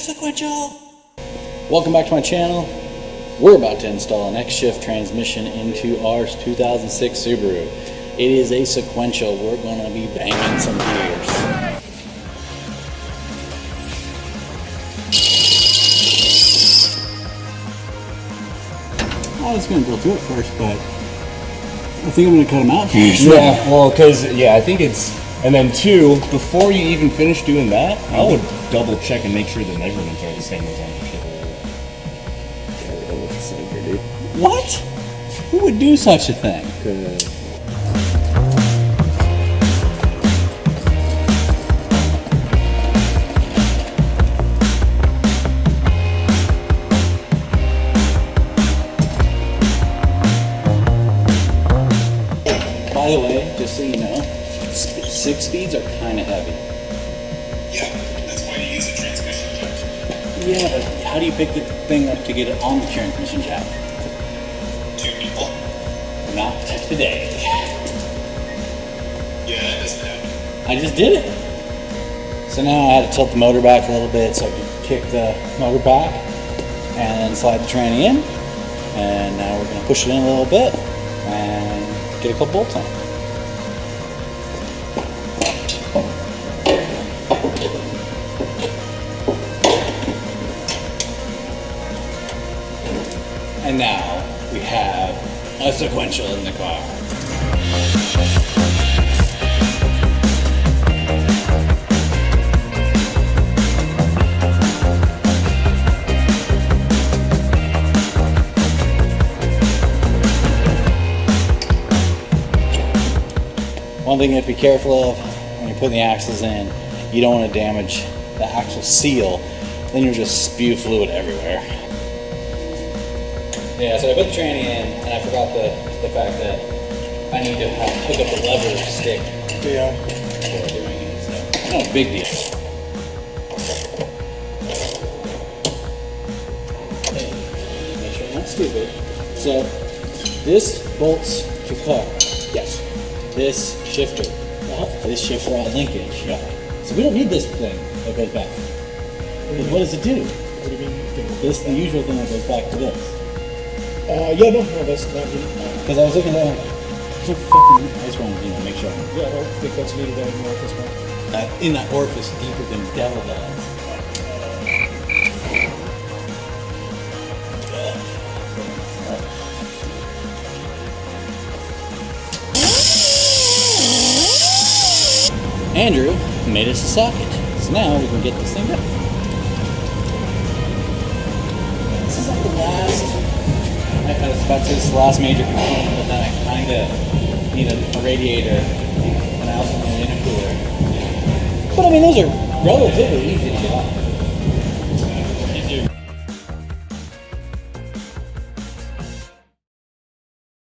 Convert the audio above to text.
X-Shift Sequential. Welcome back to my channel. We're about to install an X-Shift transmission into our 2006 Subaru. It is a sequential. We're going to be banging some gears. I was going to go through it first, but I think I'm going to cut them out first. Yeah, well, because, I think it's... And then two, before you even finish doing that, I would double check and make sure the measurements are the same as on the ship. Yeah, they look the same here, dude. What? Who would do such a thing? By the way, just so you know, 6 speeds are kind of heavy. Yeah, that's why you use a transmission jack. Yeah, but how do you pick the thing up to get it on the transmission jack? 2 people. Not today. Yeah, that doesn't happen. I just did it. So now I had to tilt the motor back a little bit so I could kick the motor back and then slide the tranny in. And now we're going to push it in a little bit and get a couple bolts on. And now we have a sequential in the car. One thing you have to be careful of when you're putting the axles in, you don't want to damage the axle seal, then you'll just spew fluid everywhere. Yeah, so I put the tranny in, and I forgot the fact that I need to hook up the lever stick before doing it, so not a big deal. Hey, make sure I'm not stupid. So, this bolts to car. Yes. This shifter. This shifter rod linkage. Yeah. So we don't need this thing that goes back. What does it do? What do you mean? This the usual thing that goes back to this. Yeah, no, that's not really. Because I was looking at it, so fucking, I just wanted to make sure. Yeah, I don't think that's needed anymore at this point. In that orifice deeper than the devil does. Andrew made us a socket, so now we can get this thing done. This is like the last. I was about to say it's the last major component, but then I kind of need a radiator, and I also need an intercooler. But I mean, those are relatively easy to get off.